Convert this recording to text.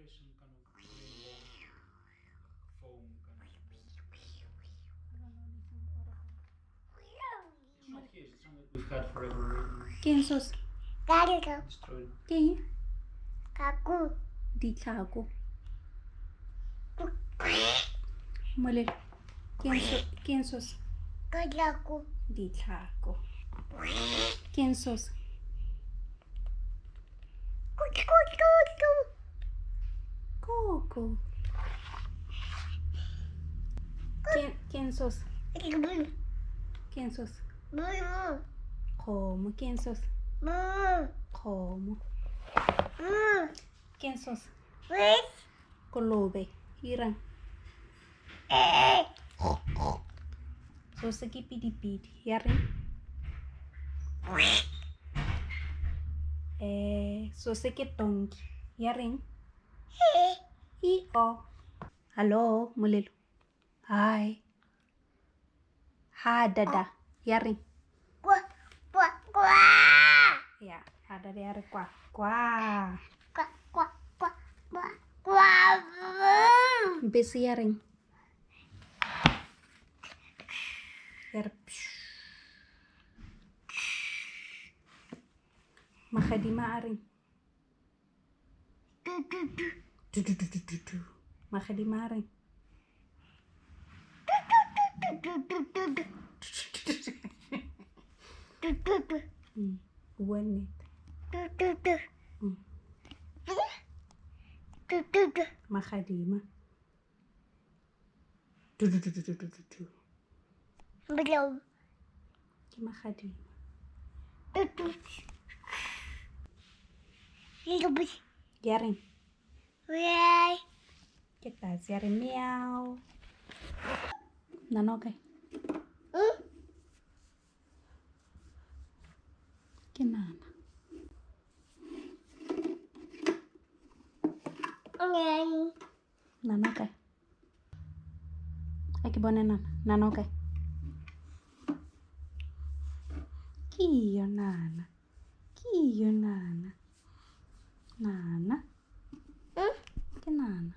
vibration kind of foam kind of ball. It's not here. It's something we've had forever. ¿Quién sos? Destroyed. ¿Qué? Ditlhaco. Molelo. ¿Quién sos? Ditlhaco. ¿Quién sos? Coco. ¿Quién sos? ¿Quién sos? ¿Cómo? ¿Quién sos? ¿Cómo? ¿Quién sos? Colobe. Irán. Sos piti. Yarin. Sos tongi. Yarin. I-o. Hello, Molelo. Hi. Ha dada. Yarin. Ya, ha dada yarin. Kwa. Besi yarin. Yar. Makadima arin. Makadima arin. One Makadima. Makadima. Yarin. ¿Qué tal? Yarin miau. Nanoke. ¿Qué nana? Nanoke. Hay que poner nana. Nanoke. Kiyo nana. Kiyo nana. Nana. ¿Qué nana?